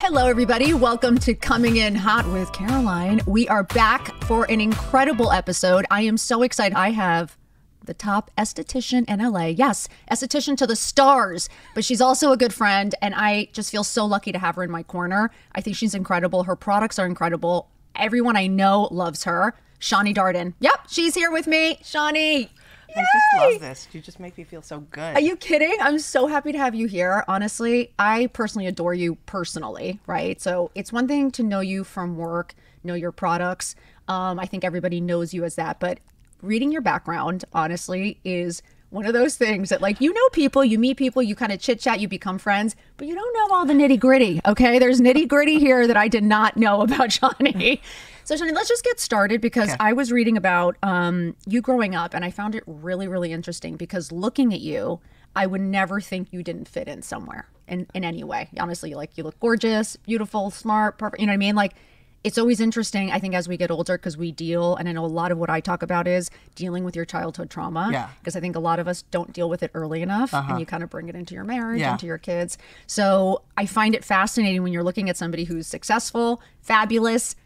Hello, everybody. Welcome to Coming In Hot with Caroline. We are back for an incredible episode. I am so excited. I have the top esthetician in LA. Yes, esthetician to the stars, but she's also a good friend, and I just feel so lucky to have her in my corner. I think she's incredible. Her products are incredible. Everyone I know loves her. Shani Darden. Yep, she's here with me. Shani. I just love this. You just make me feel so good. Are you kidding? I'm so happy to have you here. Honestly, I personally adore you personally, right? So it's one thing to know you from work, know your products. I think everybody knows you as that. But reading your background, honestly, is one of those things that, like, you know people, you meet people, you kind of chit chat, you become friends, but you don't know all the nitty gritty, okay? There's nitty gritty here that I did not know about Shani. So Shani, let's just get started because I was reading about you growing up and I found it really, really interesting because looking at you, I would never think you didn't fit in somewhere in any way. Honestly, like, you look gorgeous, beautiful, smart, perfect, you know what I mean? Like, it's always interesting, I think, as we get older, because we deal, and I know a lot of what I talk about is dealing with your childhood trauma. Yeah. Because I think a lot of us don't deal with it early enough, and you kind of bring it into your marriage, into your kids. So I find it fascinating when you're looking at somebody who's successful, fabulous.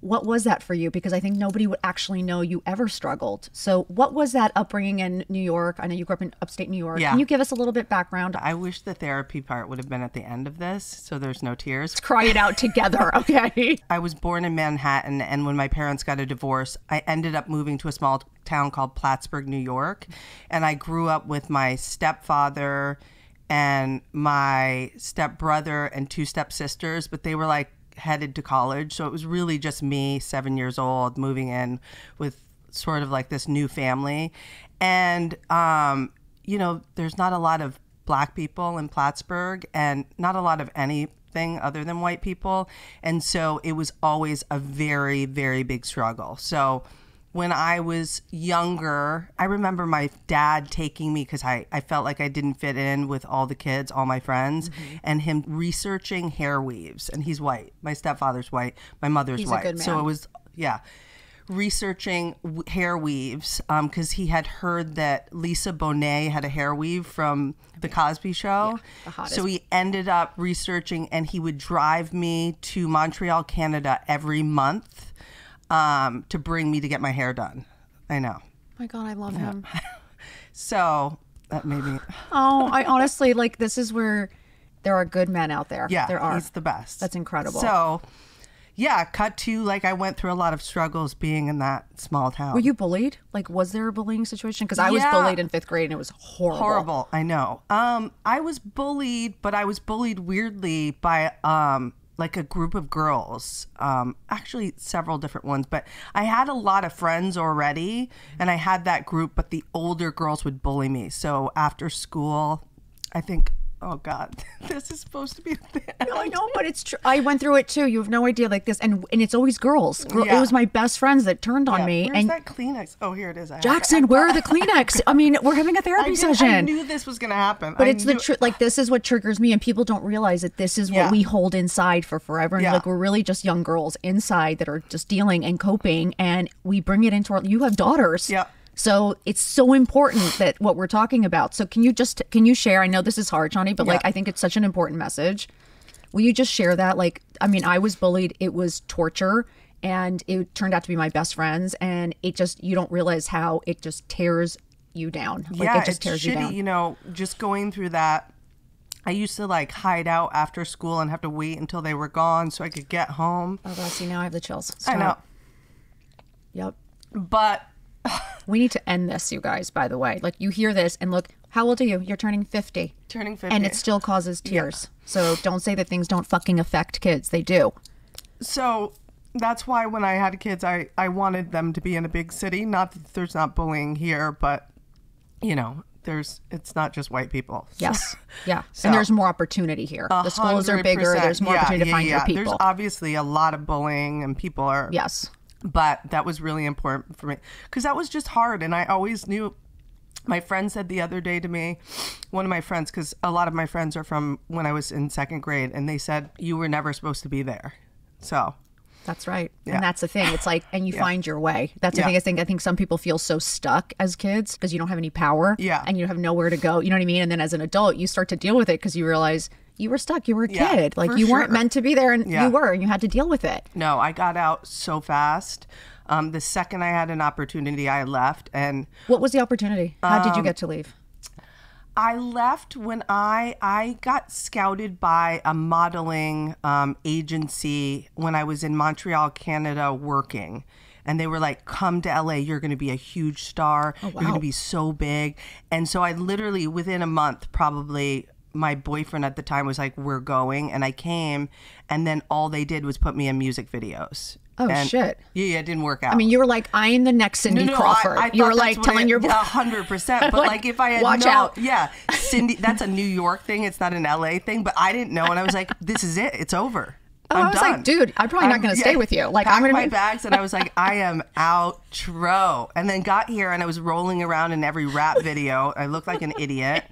What was that for you? Because I think nobody would actually know you ever struggled. So what was that upbringing in New York? I know you grew up in upstate New York. Yeah. Can you give us a little bit background? I wish the therapy part would have been at the end of this, so there's no tears. Let's cry it out together, okay? I was born in Manhattan, and when my parents got a divorce, I ended up moving to a small town called Plattsburgh, New York. And I grew up with my stepfather and my stepbrother and two stepsisters, but they were like headed to college. So it was really just me, 7 years old, moving in with sort of like this new family. And, you know, there's not a lot of Black people in Plattsburgh and not a lot of anything other than white people. And so it was always a very, very big struggle. So when I was younger, I remember my dad taking me because I felt like I didn't fit in with all the kids, all my friends, and him researching hair weaves. And he's white. My stepfather's white. My mother's He's white. a good man. So it was, researching hair weaves because he had heard that Lisa Bonet had a hair weave from the Cosby Show. Yeah, the hottest. So he ended up researching, and he would drive me to Montreal, Canada every month to bring me to get my hair done. I know. My God, I love him. So that made me... Oh, I honestly, like, this is where there are good men out there. Yeah, there are. he's the best. That's incredible. So, yeah, cut to, like, I went through a lot of struggles being in that small town. Were you bullied? Like, was there a bullying situation? Because I was bullied in 5th grade and it was horrible. Horrible, I know. I was bullied, but I was bullied weirdly by... like a group of girls, actually several different ones, but I had a lot of friends already and I had that group, but the older girls would bully me. So after school, I think, oh God, this is supposed to be the end. No, I know, but it's true. I went through it too. You have no idea, like this. And it's always girls. It was my best friends that turned on me. Where's that Kleenex? Oh, here it is. Jackson, where are the Kleenex? I mean, we're having a therapy session. I knew this was going to happen. But it's the truth. Like, this is what triggers me, and people don't realize that this is what we hold inside for forever. And like, we're really just young girls inside that are just dealing and coping, and we bring it into our... You have daughters. Yeah. So it's so important that what we're talking about. So can you share? I know this is hard, Shani, but like, I think it's such an important message. Will you just share that? Like, I mean, I was bullied. It was torture, and it turned out to be my best friends. And it just, you don't realize how it just tears you down. Like, yeah, it just tears you down. You know, just going through that. I used to like hide out after school and have to wait until they were gone so I could get home. Oh, God, see, now I have the chills. Stop. I know. Yep. But we need to end this, you guys, by the way. Like, you hear this and look, how old are you? You're turning 50. Turning 50. And it still causes tears. Yeah. So don't say that things don't fucking affect kids. They do. So that's why when I had kids, I wanted them to be in a big city. Not that there's not bullying here, but, you know, it's not just white people. Yes. Yeah. So, and there's more opportunity here. The schools are bigger. There's more opportunity to find your people. There's obviously a lot of bullying and people are... Yes. But that was really important for me because that was just hard. And I always knew, my friend said the other day to me, one of my friends, because a lot of my friends are from when I was in 2nd grade, and they said, you were never supposed to be there. So. That's right. Yeah. And that's the thing. It's like, and you find your way. That's the thing. I think some people feel so stuck as kids because you don't have any power. Yeah. And you have nowhere to go. You know what I mean? And then as an adult, you start to deal with it because you realize You were stuck. You were a Yeah, kid. Like for you weren't sure. meant to be there, and Yeah. you were, and you had to deal with it. No, I got out so fast. The second I had an opportunity, I left. And What was the opportunity? How did you get to leave? I left when I got scouted by a modeling agency when I was in Montreal, Canada, working. And they were like, come to LA, you're going to be a huge star. Oh, wow. You're going to be so big. And so I literally, within a month, probably, my boyfriend at the time was like, we're going. And I came, and then all they did was put me in music videos. Oh, And shit. Yeah, it didn't work out. I mean, you were like, I'm the next Cindy Crawford. I You were thought like that's what telling your boy. 100%. But Like, like if I had watch out. Yeah, Cindy, that's a New York thing. It's not an LA thing. But I didn't know, and I was like, this is it. It's over. Oh, I'm I was done. like, dude, I'm probably not going to stay with you. Like, I'm packed going my to bags, and I was like, I am outro. And then got here, and I was rolling around in every rap video. I looked like an idiot,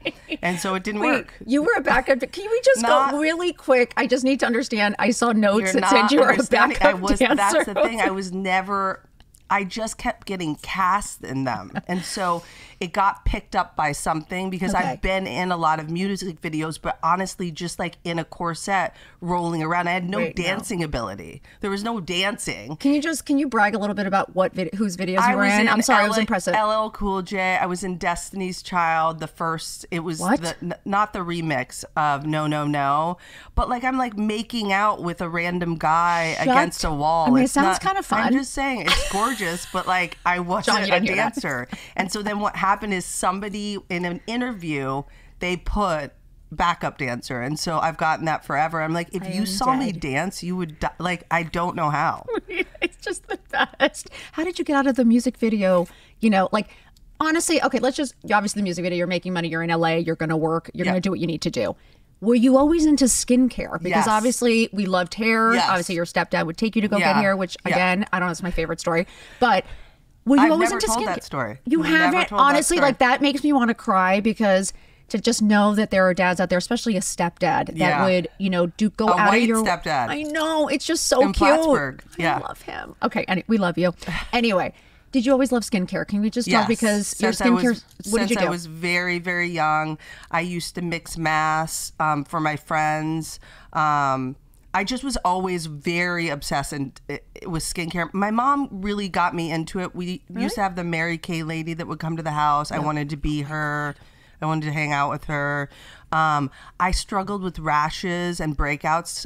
and so it didn't work. You were a backup. Can we just go really quick? I just need to understand. I saw notes You're that said not you were a understanding. backup dancer. That's the thing. I was never. I just kept getting cast in them, and so it got picked up by something because Okay. I've been in a lot of music videos, but honestly, just like in a corset rolling around. I had no dancing ability. There was no dancing. Can you brag a little bit about whose videos you were in? I'm sorry, I was impressive. LL Cool J. I was in Destiny's Child. The first, it was What? not the remix of No No No, but like I'm like making out with a random guy against a wall. I mean, it It's sounds not- kind of fun. I'm just saying it's gorgeous, but like I wasn't John, you a didn't hear that. dancer. And so then what happened is somebody in an interview, they put backup dancer, and so I've gotten that forever. I'm like, if you saw me dance, you would die. Like, I don't know how. It's just the best. How did you get out of the music video? You know, like, honestly, okay, obviously the music video, you're making money, you're in LA, you're going to work, you're going to do what you need to do. Were you always into skincare? Because Yes. obviously we loved hair. Yes. Obviously your stepdad would take you to go Yeah. get hair, which Yeah. again, I don't know, it's my favorite story. But were you I've always never into told skincare? that story. You Never haven't? told that Honestly, story. like that makes me want to cry because to just know that there are dads out there, especially a stepdad, that Yeah. would, go A out of white your stepdad. I know. It's just so In cute. Plattsburgh. Yeah. I love him. Okay, we love you. Anyway, did you always love skincare? Can we just talk because your skincare? What did you do? Since I was very, very young, I used to mix masks for my friends. I just was always very obsessed with skincare. My mom really got me into it. We used to have the Mary Kay lady that would come to the house. I wanted to be her. I wanted to hang out with her. I struggled with rashes and breakouts.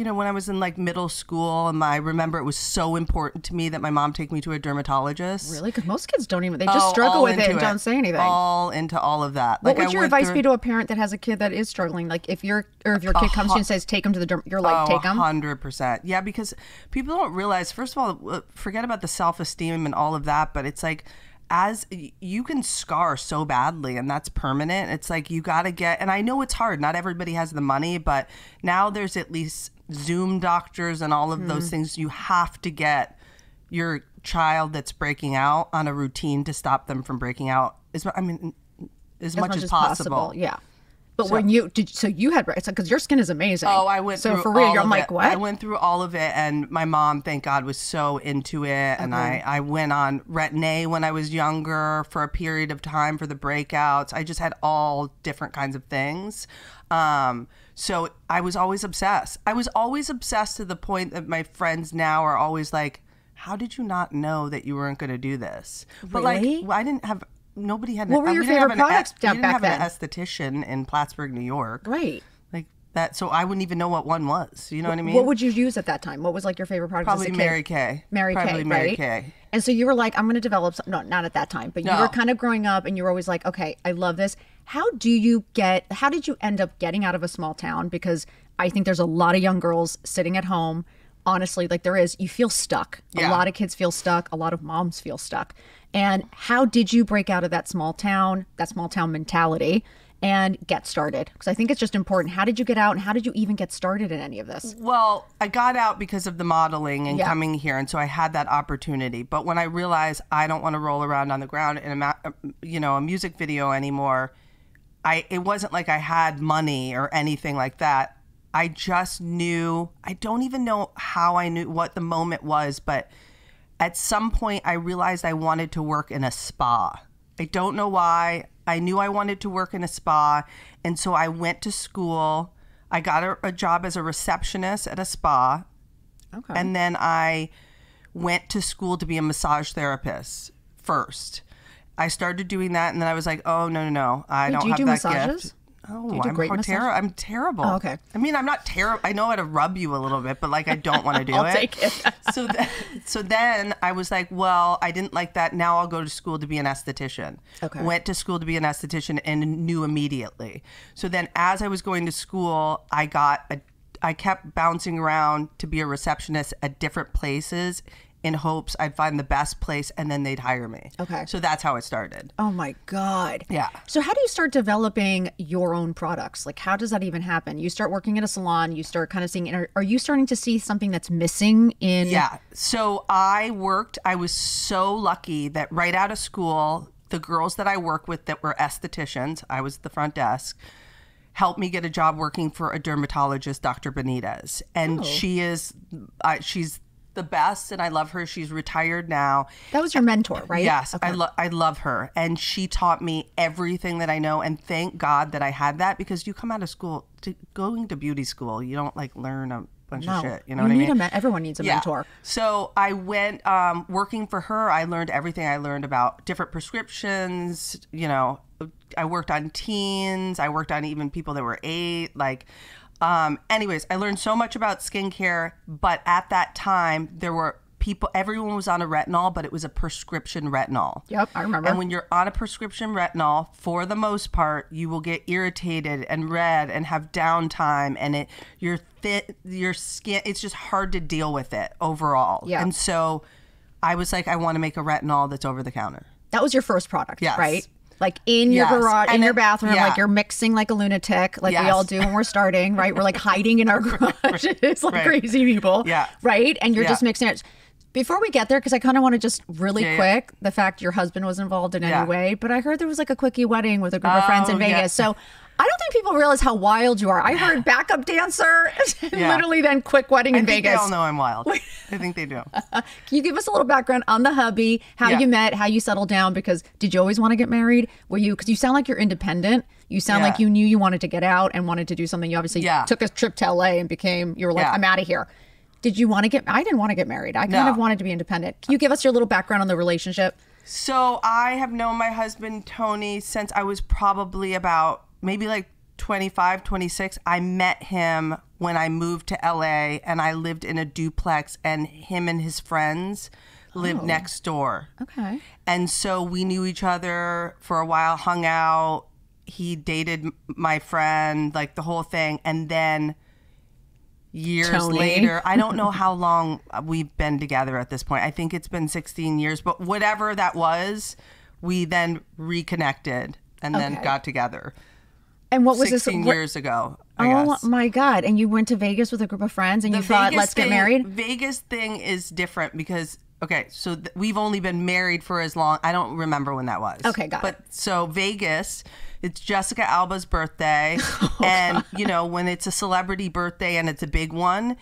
When I was in like middle school, and I remember it was so important to me that my mom take me to a dermatologist. Really? Because most kids don't even, they just struggle all with it into and don't say anything. All into all of that. What Like, would your advice be to a parent that has a kid that is struggling? Like if your kid comes to you and says, take him to the you're like, take him? 100%. Yeah, because people don't realize, first of all, forget about the self-esteem and all of that, but it's like, as you can scar so badly and that's permanent. It's like you got to get, and I know it's hard. Not everybody has the money, but now there's at least Zoom doctors and all of those things. You have to get your child that's breaking out on a routine to stop them from breaking out. As much as possible. Yeah. But when you had because your skin is amazing. Oh, I went through for real. all I'm of like, it. what? I went through all of it, and my mom, thank God, was so into it. And I went on Retin-A when I was younger for a period of time for the breakouts. I just had all different kinds of things. So I was always obsessed. I was always obsessed to the point that my friends now are always like, "How did you not know that you weren't going to do this?" But Really? like, I didn't have. Nobody had. What were your favorite products we didn't back have then? an esthetician in Plattsburgh, New York. Right. Like that, so I wouldn't even know what one was. You know what I mean? What would you use at that time? What was like your favorite product? Probably as a kid? Mary Kay. Mary Kay, Probably Mary right? Kay. And so you were like, I'm going to develop some, no, not at that time, but you No. were kind of growing up and you were always like, okay, I love this. How did you end up getting out of a small town? Because I think there's a lot of young girls sitting at home. Honestly, like there is, you feel stuck. A Yeah. lot of kids feel stuck. A lot of moms feel stuck. And how did you break out of that small town mentality and get started? Because I think it's just important. How did you get out and how did you even get started in any of this? Well, I got out because of the modeling and Yeah. coming here, and so I had that opportunity. But when I realized I don't want to roll around on the ground in a music video anymore, it wasn't like I had money or anything like that. I just knew. I don't even know how I knew what the moment was, but at some point I realized I wanted to work in a spa. I don't know why. I knew I wanted to work in a spa. And so I went to school. I got a job as a receptionist at a spa. Okay. And then I went to school to be a massage therapist first. I started doing that, and then I was like, oh, no. I don't have that massages? gift. Oh, Do you do great massages? I'm terrible. Oh, okay. I mean, I'm not terrible. I know how to rub you a little bit, but like I don't want to do I'll it. take it. So then I was like, well, I didn't like that. Now I'll go to school to be an esthetician. Okay. Went to school to be an esthetician and knew immediately. So then as I was going to school, I kept bouncing around to be a receptionist at different places in hopes I'd find the best place and then they'd hire me. Okay. So that's how it started. Oh my God. Yeah. So how do you start developing your own products? Like, how does that even happen? You start working at a salon, you start kind of seeing, are you starting to see something that's missing in? Yeah. So I was so lucky that right out of school, the girls that I work with that were estheticians, I was the front desk, helped me get a job working for a dermatologist, Dr. Benitez. And she's the best, and I love her. She's retired now. That was your mentor, right? Yes, Okay. I love her, and she taught me everything that I know. And thank God that I had that, because you come out of school going to beauty school, you don't like learn a bunch of shit. You know what I mean? Everyone needs a mentor. So I went working for her. I learned everything. I learned about different prescriptions. You know, I worked on teens. I worked on even people that were 8. Anyways, I learned so much about skincare, but at that time there were everyone was on a retinol, but it was a prescription retinol. Yep, I remember. And when you're on a prescription retinol, for the most part, you will get irritated and red and have downtime, and your skin, it's just hard to deal with it overall. Yeah. And so I was like, I want to make a retinol that's over the counter. That was your first product, Yes. right? Like in your garage, in your bathroom, yeah. like you're mixing like a lunatic, like we Yes. all do when we're starting, right? We're like hiding in our garages like crazy people, Yeah. right? And you're Yeah. just mixing it. Before we get there, because I kind of want to just really quick, the fact your husband was involved in any way, but I heard there was like a quickie wedding with a group of friends in Vegas. Yeah. So I don't think people realize how wild you are. I heard backup dancer, literally then quick wedding in Vegas. They all know I'm wild. I think they do. Can you give us a little background on the hubby, how you met, how you settled down? Because did you always want to get married? Because you sound like you're independent. You sound like you knew you wanted to get out and wanted to do something. You obviously took a trip to LA and you were like, I'm out of here. Did you want to I didn't want to get married. I kind of wanted to be independent. Can you give us your little background on the relationship? So I have known my husband, Tony, since I was probably about maybe like 25, 26. I met him when I moved to LA and I lived in a duplex, and him and his friends lived next door. Okay. And so we knew each other for a while, hung out. He dated my friend, like the whole thing. And then years later, I don't know how long we've been together at this point. I think it's been 16 years, but whatever that was, we then reconnected and then got together. And what was 16 years ago, I guess. Oh my God. And you went to Vegas with a group of friends and you thought, let's get married? Vegas thing is different because, so we've only been married for as long, I don't remember when that was. Okay, got it. But so Vegas, it's Jessica Alba's birthday. And, when it's a celebrity birthday and it's a big one,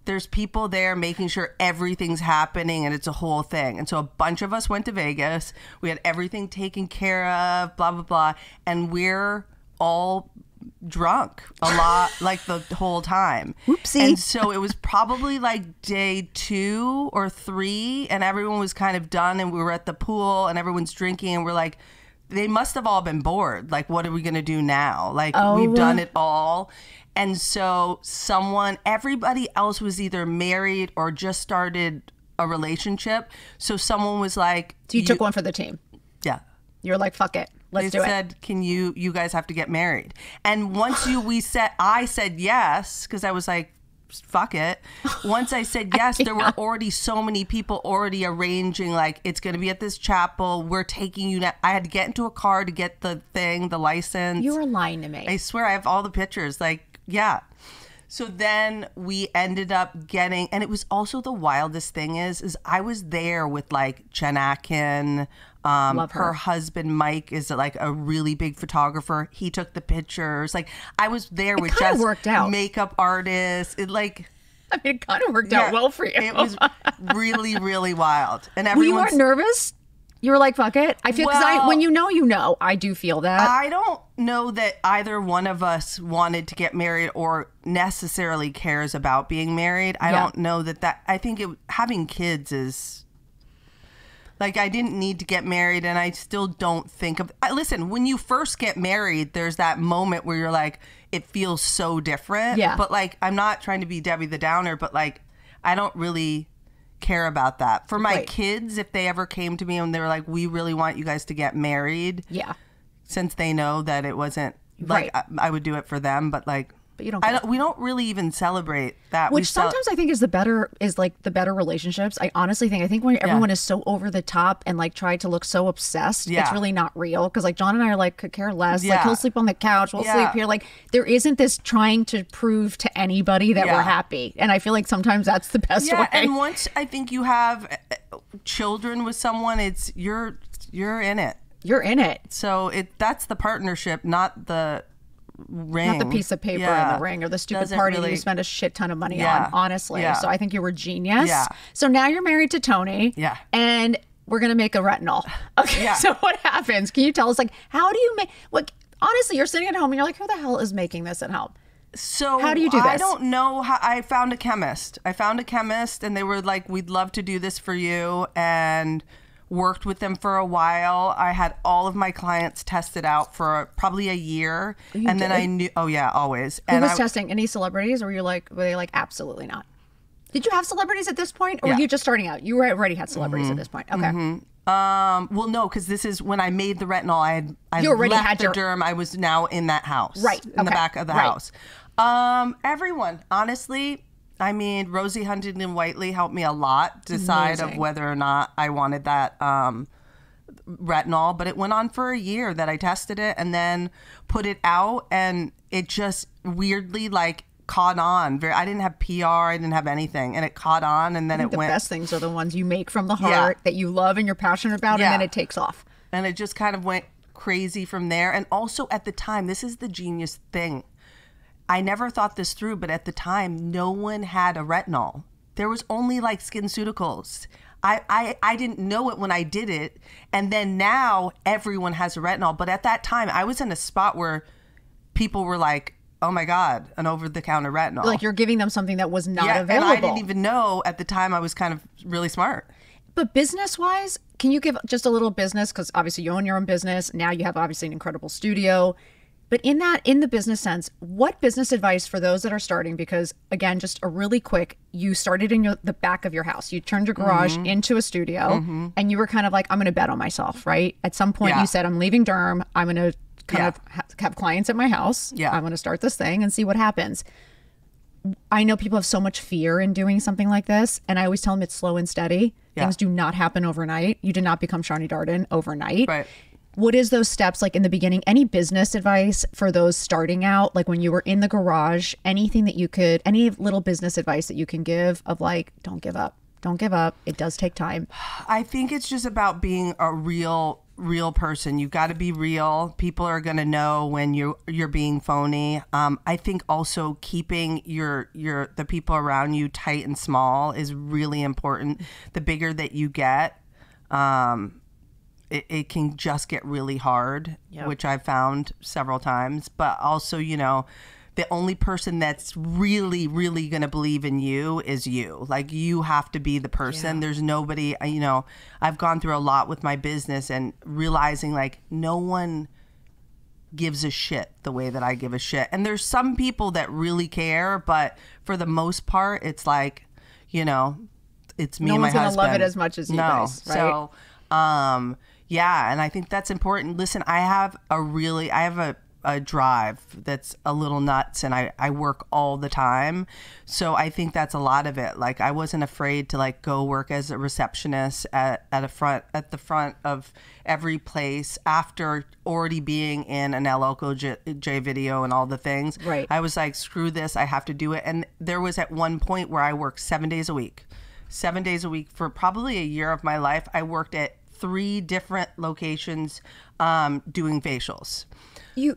there's people there making sure everything's happening and it's a whole thing. And so a bunch of us went to Vegas. We had everything taken care of, blah, blah, blah. And we're all drunk a lot, like the whole time. Whoopsie. And so it was probably like day 2 or 3 and everyone was kind of done and we were at the pool and everyone's drinking and we're like, they must have all been bored. Like, what are we going to do now? Like, we've done it all. And so everybody else was either married or just started a relationship. So someone was like... So you took one for the team. Yeah. You're like, fuck it. Let's do it. They said, can you guys have to get married? And once I said yes, because I was like, fuck it. Once I said yes, there were already so many people already arranging, like, it's going to be at this chapel. We're taking you now. I had to get into a car to get the license. You were lying to me. I swear, I have all the pictures. Like, yeah. So then we ended up getting, and it was also the wildest thing is I was there with like Jen Atkin. Love her. Her husband Mike is like a really big photographer. He took the pictures. Like I was there with just worked out. Makeup artists. It kind of worked out well for you. It was really, really wild. And Were you everyone's not nervous? You were like, fuck it. I feel, because Well, when you know, I do feel that. I don't know that either one of us wanted to get married or necessarily cares about being married. I don't know that I think having kids is like, I didn't need to get married, and I still don't think of, listen, when you first get married, there's that moment where you're like, it feels so different. Yeah. But like, I'm not trying to be Debbie the Downer, but like, I don't really care about that. For my kids, if they ever came to me and they were like, we really want you guys to get married. Yeah. Since they know that it wasn't like I would do it for them, but like, but you don't. We don't really even celebrate that. Which sometimes I think is the better relationships. I honestly think when everyone is so over the top and like try to look so obsessed, it's really not real. Because like John and I are like, could care less. Like, he'll sleep on the couch, we'll sleep here. Like, there isn't this trying to prove to anybody that we're happy. And I feel like sometimes that's the best way. And once I think you have children with someone, it's you're in it. You're in it. So that's the partnership, not the ring. Not the piece of paper in the ring or the stupid party that you spend a shit ton of money on, honestly. So I think you were genius. So now you're married to Tony. And we're going to make a retinol. Okay. So what happens? Can you tell us, like, how do you make, what, honestly, you're sitting at home and you're like, who the hell is making this at home? So how do you do this? I don't know how. I found a chemist and they were like, we'd love to do this for you, and worked with them for a while. I had all of my clients tested out for probably a year. Then I knew, always. Who was testing? Any celebrities? Or were they like, absolutely not? Did you have celebrities at this point? Or were you just starting out? You already had celebrities at this point. Okay. Well, no, because this is when I made the retinol. I you already left had the derm. I was now in that house. Right. In the back of the house. Everyone, honestly. I mean, Rosie Huntington Whiteley helped me a lot decide of whether or not I wanted that retinol. But it went on for a year that I tested it and then put it out, and it just weirdly like caught on. I didn't have PR, I didn't have anything, and it caught on, and then it went. The best things are the ones you make from the heart that you love and you're passionate about, and then it takes off. And it just kind of went crazy from there. And also at the time, this is the genius thing. I never thought this through, but at the time, no one had a retinol. There was only like SkinCeuticals. I didn't know it when I did it. And then now everyone has a retinol. But at that time, I was in a spot where people were like, oh my God, an over-the-counter retinol. Like, you're giving them something that was not available. And I didn't even know at the time. I was kind of really smart. But business-wise, can you give just a little business? Because obviously you own your own business. Now you have obviously an incredible studio. But in the business sense, what business advice for those that are starting? Because again, just a really quick, you started in the back of your house. You turned your garage into a studio, and you were kind of like, I'm going to bet on myself, right? At some point you said, I'm leaving derm. I'm going to kind of have clients at my house. I'm going to start this thing and see what happens. I know people have so much fear in doing something like this. And I always tell them it's slow and steady. Things do not happen overnight. You did not become Shani Darden overnight. Right. What is those steps like in the beginning? Any business advice for those starting out? Like when you were in the garage, anything that you could, any little business advice that you can give of like, don't give up. Don't give up. It does take time. I think it's just about being a real person. You've got to be real. People are going to know when you're being phony. I think also keeping the people around you tight and small is really important. The bigger that you get, it can just get really hard, which I've found several times. But also, the only person that's really, really going to believe in you is you. Like, you have to be the person. There's nobody, I've gone through a lot with my business and realizing like no one gives a shit the way that I give a shit. And there's some people that really care, but for the most part, it's like, it's me and my husband. No one's going to love it as much as you guys, right? So, and I think that's important. Listen, I have a drive that's a little nuts, and I work all the time. So I think that's a lot of it. Like, I wasn't afraid to like go work as a receptionist at the front of every place after already being in an LL Cool J video and all the things. Right. I was like, screw this, I have to do it. And there was at one point where I worked 7 days a week. 7 days a week for probably a year of my life. I worked at 3 different locations doing facials.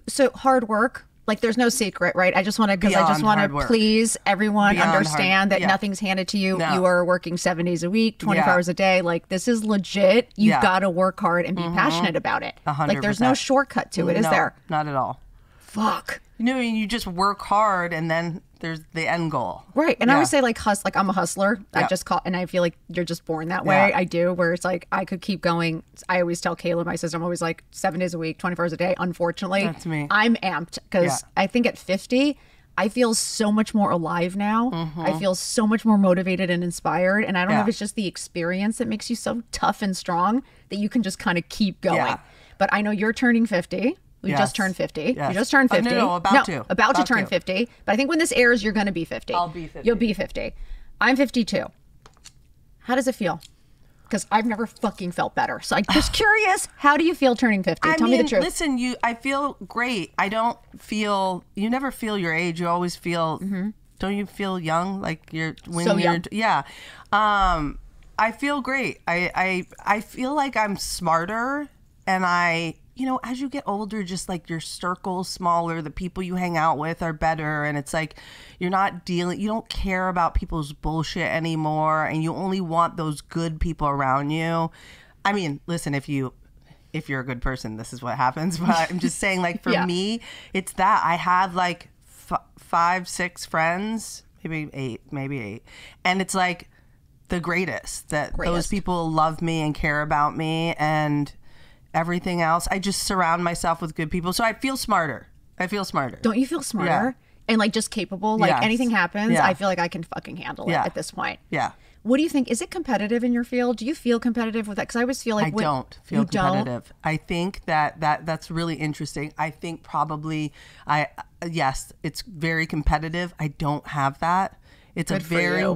So hard work, Like, there's no secret, right? I just want to, because I just Beyond want hard to work. please everyone Beyond understand hard- that nothing's handed to you. No. You are working 7 days a week, 24 Yeah. hours a day. Like, this is legit. You've Yeah. got to work hard and be passionate about it. 100%. Like, there's no shortcut to it, is No, there? not at all. Fuck. You know, you just work hard and then there's the end goal. Right. And I Yeah. always say, like, like, I'm a hustler. I Yeah. just call, and I feel like you're just born that way. Yeah. I do, where it's like, I could keep going. I always tell Kayla, my sister, I'm always like 7 days a week, 24 hours a day. Unfortunately, That's me. I'm amped because Yeah. I think at 50, I feel so much more alive now. I feel so much more motivated and inspired. And I don't know Yeah. if it's just the experience that makes you so tough and strong that you can just kind of keep going. Yeah. But I know you're turning 50. We Yes. just turned 50. Yes. You just turned Oh, 50. no, about to. About to About turn to. 50. But I think when this airs, you're going to be 50. I'll be 50. You'll be 50. I'm 52. How does it feel? Because I've never fucking felt better. So I'm just curious, how do you feel turning 50? Tell me the truth. Listen, I feel great. I don't feel, you never feel your age. You always feel, don't you feel young? Like you're, when So you're, young. yeah. I feel great. I feel like I'm smarter and you know, as you get older, just like your circle's smaller, the people you hang out with are better. And it's like, you don't care about people's bullshit anymore. And you only want those good people around you. I mean, listen, if you're a good person, this is what happens. But I'm just saying, like, for Yeah. me, it's that I have like 5, 6 friends, maybe eight. And it's like the greatest that those Greatest. people love me and care about me and everything else. I just surround myself with good people. So I feel smarter. Don't you feel smarter? Yeah. And like just capable? Like Yes. anything happens, Yeah. I feel like I can fucking handle it Yeah. at this point. Yeah. What do you think? Is it competitive in your field? Do you feel competitive with that? Because I always feel like I don't feel you don't? competitive. I think that's really interesting. I think probably yes, it's very competitive. I don't have that. It's Good a for very you.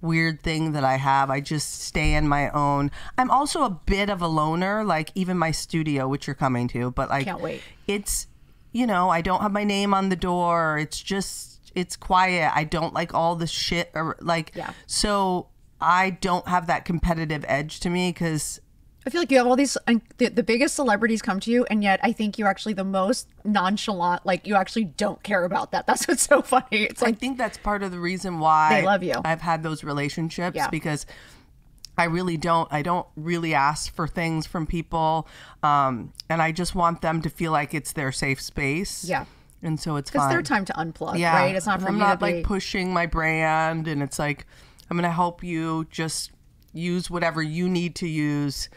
weird thing that I have. I just stay in my own. I'm also a bit of a loner, like even my studio, which you're coming to, but like Can't wait. it's, you know, I don't have my name on the door. It's quiet. I don't like all the shit or like, Yeah. so I don't have that competitive edge to me because I feel like you have all these, and the biggest celebrities come to you, and yet I think you're actually the most nonchalant. Like, you actually don't care about that. That's what's so funny. It's I like, think that's part of the reason why They love you. I've had those relationships Yeah. because I don't really ask for things from people. And I just want them to feel like it's their safe space. Yeah. And so it's it's fine. their time to unplug, Yeah. right? It's not for I'm you not to be. like pushing my brand and it's like, I'm going to help you just use whatever you need to use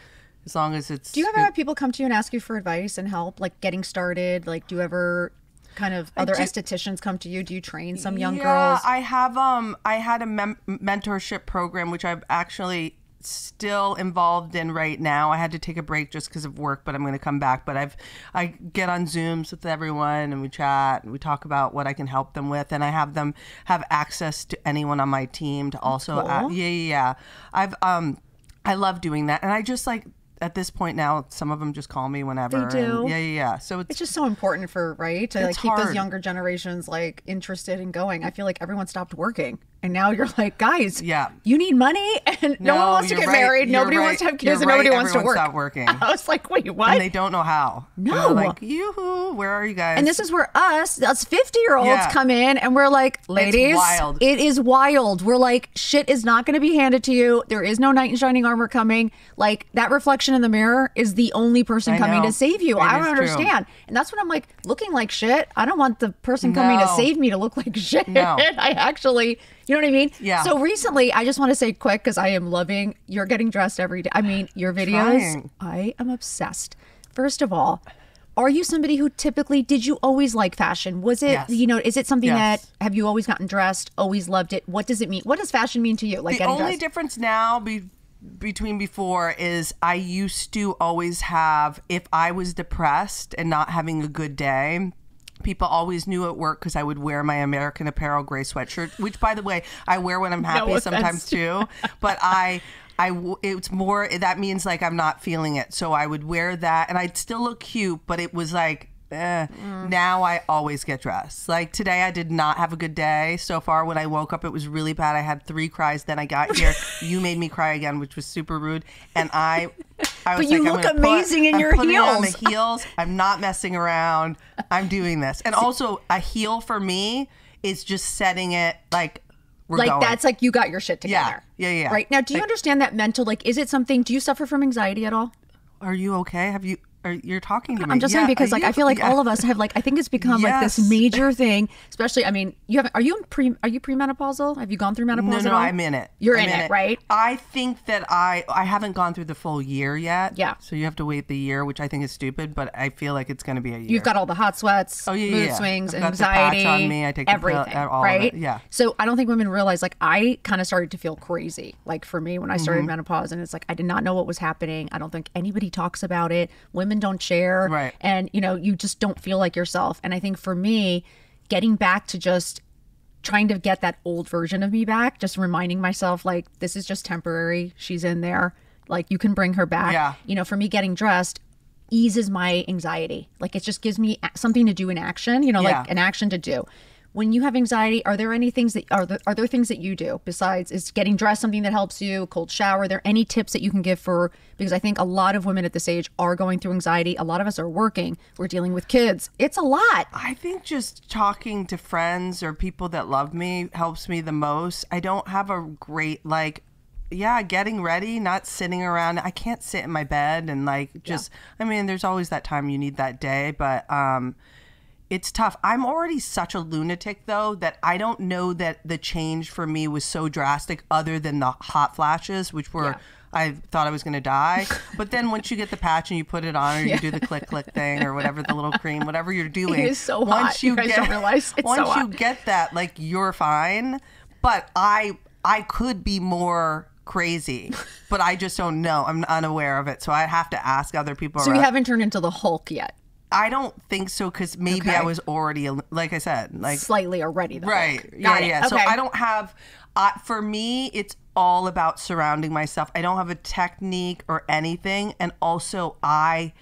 as long as it's Do you ever have people come to you and ask you for advice and help, like getting started? Like, do you ever kind of other estheticians come to you? Do you train some young girls? I have I had a mentorship program which I'm actually still involved in right now. I had to take a break just because of work, but I'm going to come back. But I get on Zooms with everyone and we chat and we talk about what I can help them with, and I have them have access to anyone on my team to also cool. yeah. I love doing that, and I just like at this point now, some of them just call me whenever. They do. And yeah. So It's just so important to like It's keep those hard. younger generations like interested in going. I feel like everyone stopped working, and now you're like, guys, Yeah. you need money, and no one wants to you're get right. married, You're nobody right. wants to have kids, You're and nobody right. wants to Everyone work. stopped working. I was like, wait, what? and they don't know how. No. And they're like, yoo-hoo, where are you guys? And this is where us 50-year-olds Yeah. come in, and we're like, ladies, wild. it is wild. We're like, shit is not going to be handed to you. There is no knight in shining armor coming. Like, that reflection in the mirror is the only person I coming know. to save you. It I don't is true. understand. And that's what I'm like, looking like shit. I don't want the person coming to No. save me to look like shit. No. I actually, you know what I mean? Yeah. So recently, I just want to say quick, because I am loving, you're getting dressed every day. I mean, your videos, Trying. I am obsessed. First of all, are you somebody who typically, did you always like fashion? Was it, Yes. you know, is it something Yes. that, have you always gotten dressed, always loved it? What does it mean? What does fashion mean to you? Like The getting only dressed? difference now between before is I used to always have, if I was depressed and not having a good day, people always knew at work because I would wear my American Apparel gray sweatshirt, which, by the way, I wear when I'm happy offense. sometimes too. But it's more, that means like I'm not feeling it. So I would wear that and I'd still look cute, but it was like, now I always get dressed. Like today I did not have a good day so far. When I woke up, it was really bad. I had 3 cries. Then I got here. You made me cry again, which was super rude. And I was But you like, look amazing in your I'm putting on heels. the heels. I'm not messing around. I'm doing this. And also, a heel for me is just setting it like we're Like going. that's like you got your shit together. Yeah. Right now, do you understand that mental? Like, is it something? Do you suffer from anxiety at all? Are you okay? You're talking to me? I'm just saying because like I feel like all of us have like I think it's become like this major thing. Especially, I mean, are you premenopausal? Have you gone through menopause No, at all? I'm in it. You're I'm in it, right? I think that I haven't gone through the full year yet. Yeah. So you have to wait the year, which I think is stupid, but I feel like it's going to be a year. You've got all the hot sweats, mood swings, anxiety, the patch on me. I take everything, all right? of it. Yeah. So I don't think women realize, like, I kind of started to feel crazy. Like for me, when I started menopause, and it's like I did not know what was happening. I don't think anybody talks about it. Women don't share, right? And you just don't feel like yourself. And I think for me, getting back to just trying to get that old version of me back, just reminding myself like this is just temporary. She's in there. Like you can bring her back. Yeah. For me, getting dressed eases my anxiety. Like it just gives me something to do in action, like an action to do. When you have anxiety, are there any things that are there things that you do besides is getting dressed something that helps you, cold shower? Are there any tips that you can give because I think a lot of women at this age are going through anxiety. A lot of us are working. We're dealing with kids. It's a lot. I think just talking to friends or people that love me helps me the most. I don't have a great getting ready, not sitting around. I can't sit in my bed and I mean, there's always that time you need that day, but it's tough. I'm already such a lunatic though that I don't know that the change for me was so drastic other than the hot flashes, which were I thought I was going to die. But then once you get the patch and you put it on or you do the click thing or whatever, the little cream, whatever you're doing. It is so hot. You guys don't realize it's so hot. Once you get that, like you're fine. But I could be more crazy, but I just don't know. I'm unaware of it. So I have to ask other people. So you haven't turned into the Hulk yet? I don't think so because maybe I was already, like I said, like slightly already. Right. Hulk. Yeah. Okay. So I don't have, for me, it's all about surrounding myself. I don't have a technique or anything. And also I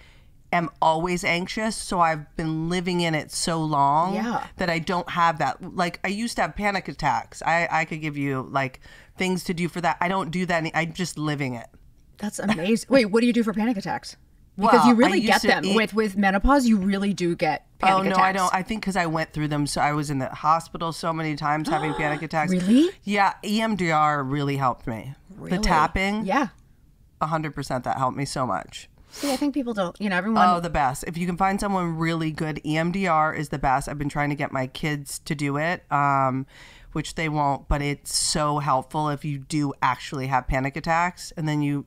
am always anxious. So I've been living in it so long that I don't have that. Like I used to have panic attacks. I could give you like things to do for that. I don't do that. I'm just living it. That's amazing. Wait, what do you do for panic attacks? Because you really get them with menopause. You really do get panic attacks. Oh no, I don't. I think because I went through them. So I was in the hospital so many times having panic attacks. Really? Yeah, EMDR really helped me. Really? The tapping. Yeah. 100%. That helped me so much. See, I think people don't. Everyone. Oh, the best. If you can find someone really good, EMDR is the best. I've been trying to get my kids to do it, which they won't. But it's so helpful if you do actually have panic attacks, and then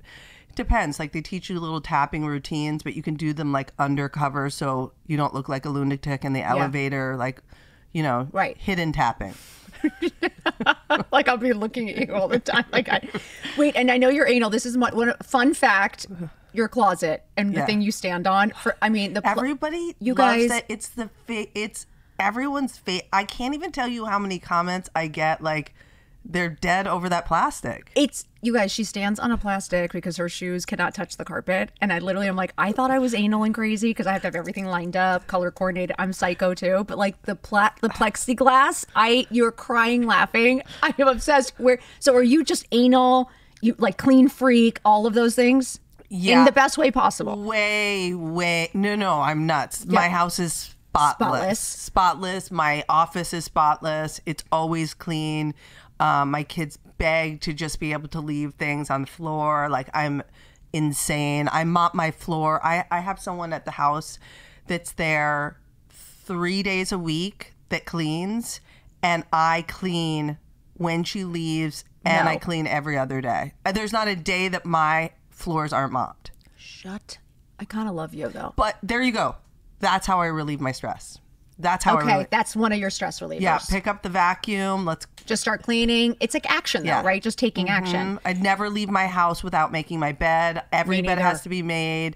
depends. Like they teach you little tapping routines, but you can do them like undercover so you don't look like a lunatic in the elevator, like, hidden tapping. Like I'll be looking at you all the time. Wait, and I know you're anal. This is one fun fact. Your closet and the thing you stand on. Everybody you loves guys. It. It's everyone's I can't even tell you how many comments I get. Like they're dead over that plastic. You guys, she stands on a plastic because her shoes cannot touch the carpet. And I literally am like, I thought I was anal and crazy because I have to have everything lined up, color coordinated. I'm psycho too. But like the plexiglass, you're crying laughing. I am obsessed. So are you just anal? You like clean freak, all of those things? Yeah. In the best way possible. Way. No, I'm nuts. Yep. My house is spotless. My office is spotless. It's always clean. My kids beg to just be able to leave things on the floor. Like I'm insane. I mop my floor. I have someone at the house that's there 3 days a week that cleans, and I clean when she leaves, and I clean every other day. There's not a day that my floors aren't mopped. I kind of love you though. But there you go. That's how I relieve my stress. That's how that's one of your stress relievers. Yeah, pick up the vacuum. Let's just start cleaning. It's like action though, right? Just taking action. I'd never leave my house without making my bed. Every bed has to be made.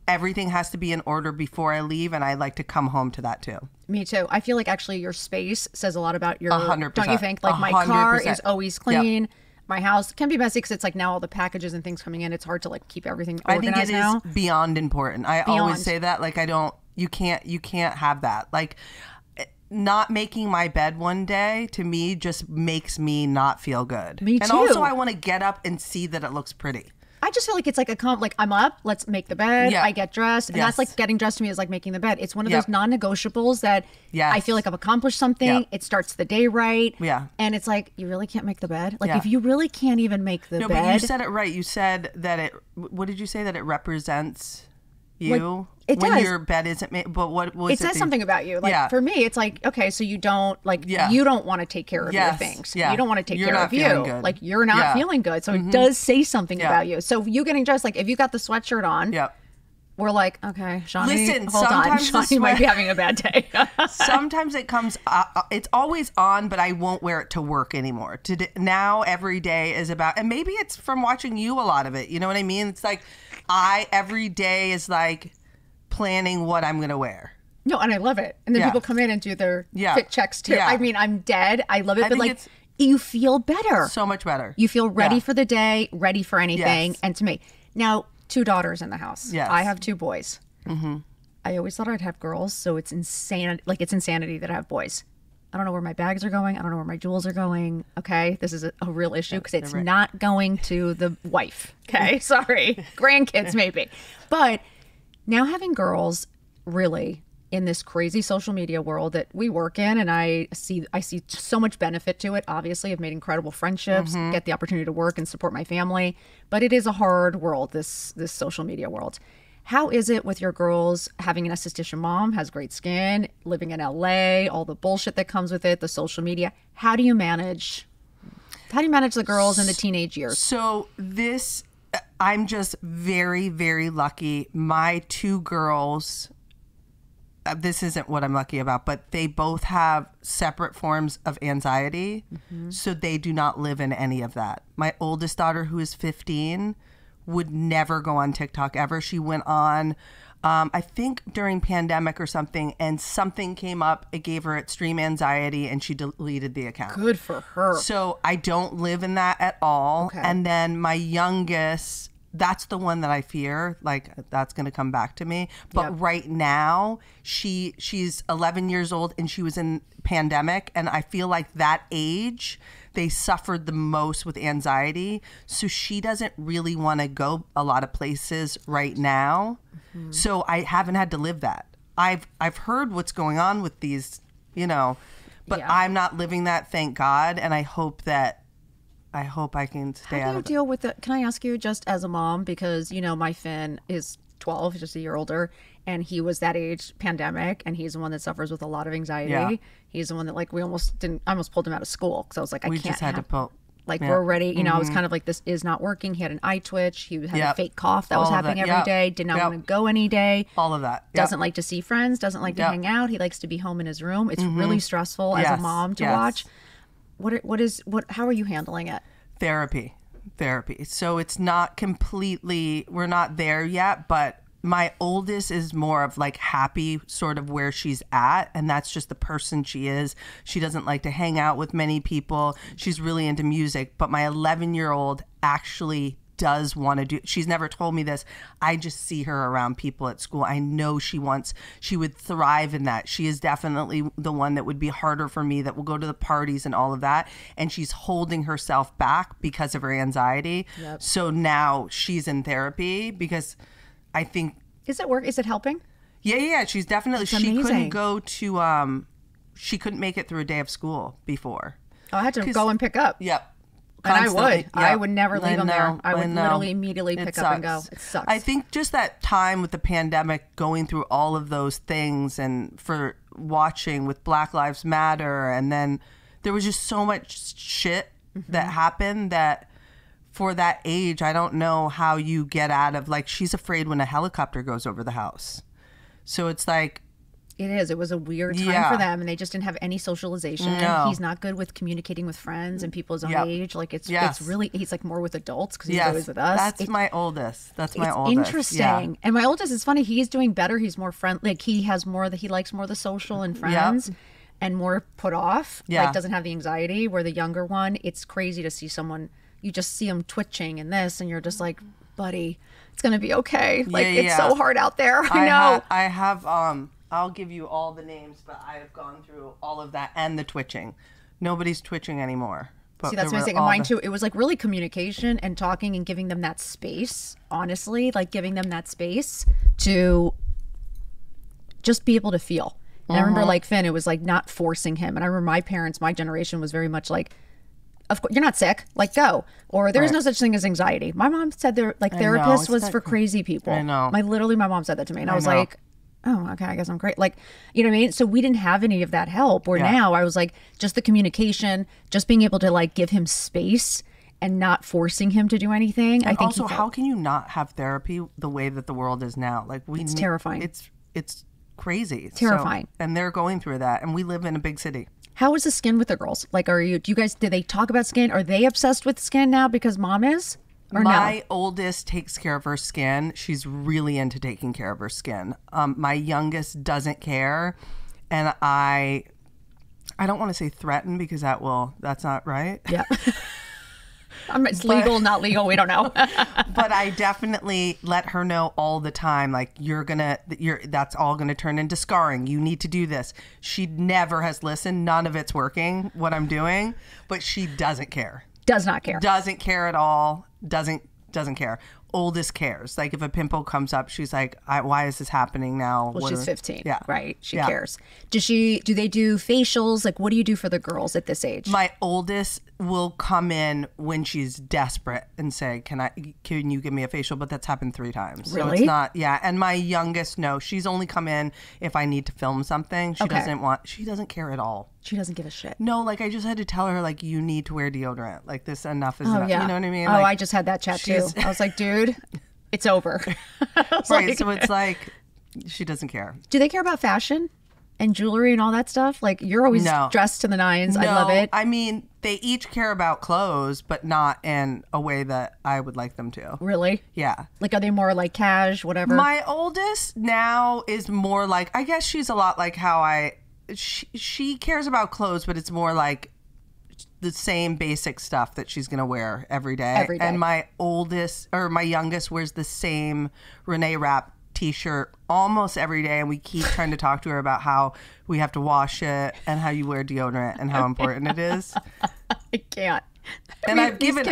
Everything has to be in order before I leave, and I like to come home to that too. Me too. I feel like actually your space says a lot about your 100%. Don't you think? Like my 100%. car is always clean. Yep. My house can be messy because it's like now all the packages and things coming in. It's hard to like keep everything organized I think it now. is beyond important. I always say that. Like you can't have that. Like not making my bed one day to me just makes me not feel good. Me too. And also I want to get up and see that it looks pretty. I just feel like it's like like I'm up, let's make the bed. Yeah. I get dressed, and that's like getting dressed to me is like making the bed. It's one of those non-negotiables that I feel like I've accomplished something. It starts the day right. Yeah. And it's like, you really can't make the bed. Like if you really can't even make the bed. No, but you said it right. You said that what did you say? That it represents you? It when does. your bed isn't made, but what was it says something about you. Like for me, it's like, okay, so you don't you don't want to take care of your things. You don't want to take care of you. Good. Like you're not feeling good. So it does say something about you. So you getting dressed, like if you got the sweatshirt on, we're like, okay, Shani, listen, hold on. Shani might be having a bad day. Sometimes it comes, it's always on, but I won't wear it to work anymore. Now every day is about, and maybe it's from watching you a lot of it. You know what I mean? It's like every day is like planning what I'm going to wear. No, and I love it. And then people come in and do their fit checks too. I mean, I'm dead. I love it. But like, you feel better. So much better. You feel ready for the day, ready for anything. And to me, now, 2 daughters in the house. Yes. I have 2 boys. I always thought I'd have girls, so it's insane. Like, it's insanity that I have boys. I don't know where my bags are going. I don't know where my jewels are going. Okay, this is a real issue because it's not going to the wife. Okay, sorry, grandkids maybe, but now having girls really in this crazy social media world that we work in, and I see so much benefit to it. Obviously, I've made incredible friendships, get the opportunity to work and support my family, but it is a hard world, this social media world. How is it with your girls having an esthetician mom, has great skin, living in LA, all the bullshit that comes with it, the social media? How do you manage the girls in the teenage years? So I'm just very, very lucky. My 2 girls, this isn't what I'm lucky about, but they both have separate forms of anxiety. So they do not live in any of that. My oldest daughter, who is 15, would never go on TikTok ever. She went on, I think during pandemic or something, and something came up. It gave her extreme anxiety and she deleted the account. Good for her. So I don't live in that at all. Okay. And then my youngest, that's the one that I fear, like that's going to come back to me. But right now she's 11 years old and she was in pandemic. And I feel like that age, they suffered the most with anxiety. So she doesn't really want to go a lot of places right now. So I haven't had to live that. I've heard what's going on with these, but I'm not living that, thank God. And I hope I can stay out of it. How do you deal with it? Can I ask you, just as a mom, because, my Finn is 12, just a year older, and he was that age, pandemic, and he's the one that suffers with a lot of anxiety. Yeah. He's the one that, like, I almost pulled him out of school because I was like, we just had to pull. Like, we're ready. I was kind of like, this is not working. He had an eye twitch. He had a fake cough that was happening every day. Did not want to go any day. All of that. Doesn't like to see friends. Doesn't like to hang out. He likes to be home in his room. It's really stressful as a mom to watch. How are you handling it? Therapy. So it's not completely, we're not there yet, but my oldest is more of like happy sort of where she's at. And that's just the person she is. She doesn't like to hang out with many people. She's really into music. But my 11-year-old actually does want to do, she's never told me this. I just see her around people at school. I know she would thrive in that. She is definitely the one that would be harder for me, that will go to the parties and all of that. And she's holding herself back because of her anxiety. Yep. So now she's in therapy because I think. Is it work? Is it helping? Yeah. She's definitely, she couldn't go to, she couldn't make it through a day of school before. Oh, I had to go and pick up. Yep. Constantly. And I would never leave them there. I would literally immediately pick up and go. It sucks. I think just that time with the pandemic, going through all of those things, and for watching with Black Lives Matter, and then there was just so much shit that happened that for that age, I don't know how you get out of, like, she's afraid when a helicopter goes over the house. So it's like, it was a weird time for them, and they just didn't have any socialization. No. He's not good with communicating with friends and people his own age. Like, it's really, he's like more with adults because he's always with us. That's my oldest. It's interesting. Yeah. And my oldest is funny. He's doing better. He's more friendly. Like, he likes more the social and friends and more put off. Like, doesn't have the anxiety, where the younger one, it's crazy to see someone, you just see him twitching and this, and you're just like, buddy, it's going to be okay. Like, it's so hard out there. I know. I have, I'll give you all the names, but I have gone through all of that and the twitching. Nobody's twitching anymore. But See, that's there were amazing. And mine too. It was like really communication and talking and giving them that space, honestly, like giving them that space to just be able to feel. And I remember like Finn, it was like not forcing him. And I remember my parents, my generation was very much like, of course, you're not sick, like go. Or there is no such thing as anxiety. My mom said there like therapist was for crazy people. I know. Literally my mom said that to me. And I was like, oh, okay, I guess I'm great. Like, you know what I mean? So we didn't have any of that help. Where now I was like, just the communication, just being able to like give him space and not forcing him to do anything. And I think also, how can you not have therapy the way that the world is now? Like it's terrifying. It's crazy. Terrifying. So, and they're going through that. And we live in a big city. How is the skin with the girls? Like, do you guys, do they talk about skin? Are they obsessed with skin now because mom is? Or my oldest takes care of her skin. She's really into taking care of her skin. My youngest doesn't care. And I don't want to say threaten because that's not right. Yeah. It's legal, not legal. We don't know. But I definitely let her know all the time, like that's all gonna turn into scarring. You need to do this. She never has listened. None of it's working, what I'm doing, but she doesn't care. Does not care. Doesn't care at all. Doesn't care. Oldest cares. Like if a pimple comes up, she's like, why is this happening now? Well, she's 15. Yeah. Right. She cares. Do they do facials? Like what do you do for the girls at this age? My oldest will come in when she's desperate and say, can you give me a facial? But that's happened 3 times. Really? So it's not, yeah. And my youngest, no, she's only come in if I need to film something. She doesn't care at all. She doesn't give a shit. No, like I just had to tell her, like, you need to wear deodorant. Like this enough is enough. Yeah. You know what I mean? Oh, like, I just had that chat too. I was like, dude, it's over. Right. Like, so it's like, she doesn't care. Do they care about fashion and jewelry and all that stuff? Like you're always dressed to the nines. I love it. I mean, they each care about clothes, but not in a way that I would like them to. Really? Yeah. Like, are they more like cash, whatever? My oldest now is more like, I guess she's a lot like how she cares about clothes, but it's more like the same basic stuff that she's going to wear every day. Every day. And my youngest wears the same Renee Rapp t-shirt almost every day, and we keep trying to talk to her about how we have to wash it and how you wear deodorant and how important it is. I can't. And I've given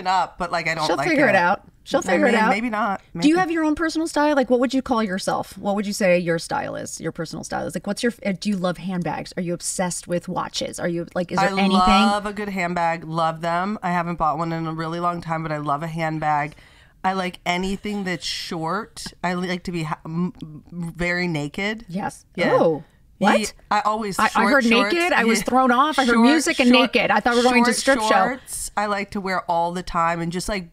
up, but like I don't She'll like it. figure it out. She'll figure it out. Maybe not. Maybe. Do you have your own personal style? Like, what would you call yourself? What would you say your style is? Your personal style is like, do you love handbags? Are you obsessed with watches? Are you like, is there anything? I love a good handbag. Love them. I haven't bought one in a really long time, but I love a handbag. I like anything that's short. I like to be very naked. Yes. Yeah. Oh. What? I always I heard shorts. naked. I was thrown off. I heard music and naked. I thought we were going to strip shorts, I like to wear all the time and just like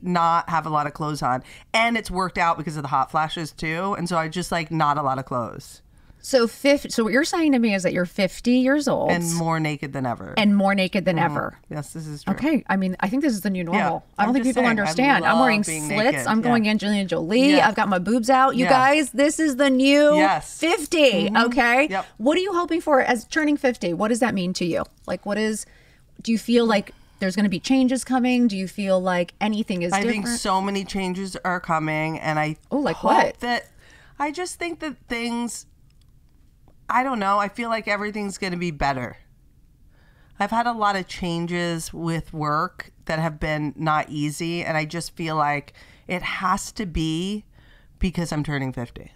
not have a lot of clothes on. And it's worked out because of the hot flashes too. And so I just like not a lot of clothes. So what you're saying to me is that you're 50 years old. And more naked than ever. Yes, this is true. Okay. I mean, I think this is the new normal. Yeah, I don't think people understand. I'm wearing slits. Naked. I'm going Angelina Jolie. Yeah. I've got my boobs out. You guys, this is the new 50. Mm-hmm. Okay. Yep. What are you hoping for as turning 50? What does that mean to you? Like, do you feel like there's going to be changes coming? Do you feel like anything is different? I think so many changes are coming. And I I just think that things... I don't know. I feel like everything's going to be better. I've had a lot of changes with work that have been not easy. And I just feel like it has to be because I'm turning 50.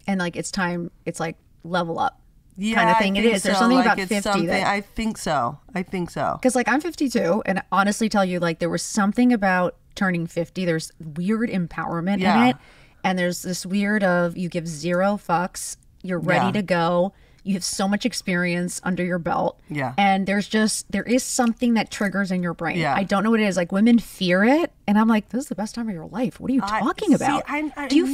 And like it's time, it's like level up kind of thing. It is. There's something about 50 I think so. Because like I'm 52 and honestly tell you like there was something about turning 50. There's weird empowerment in it. And there's this weird of you give 0 fucks. You're ready to go. You have so much experience under your belt. Yeah. And there is something that triggers in your brain. Yeah. I don't know what it is. Like women fear it. And I'm like, this is the best time of your life. What are you talking about? Are you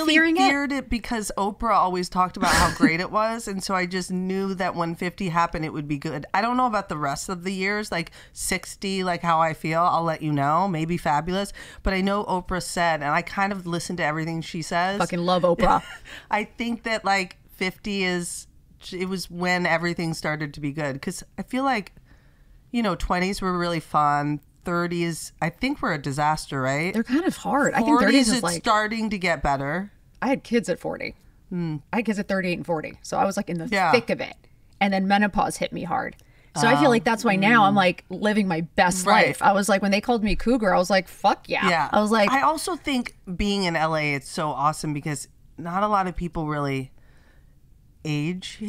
fearing it? I feared it because Oprah always talked about how great it was. And so I just knew that when 50 happened, it would be good. I don't know about the rest of the years, like 60, like how I feel. I'll let you know. Maybe fabulous. But I know Oprah said, and I kind of listen to everything she says. Fucking love Oprah. I think that like 50 it was when everything started to be good. Because I feel like, 20s were really fun. 30s, I think we're a disaster, right? They're kind of hard. I think 30s is like... starting to get better. I had kids at 40. I had kids at 38 and 40. So I was like in the thick of it. And then menopause hit me hard. So I feel like that's why now I'm like living my best life. I was like, when they called me cougar, I was like, fuck yeah. Yeah. I was like, I also think being in LA, it's so awesome because not a lot of people really age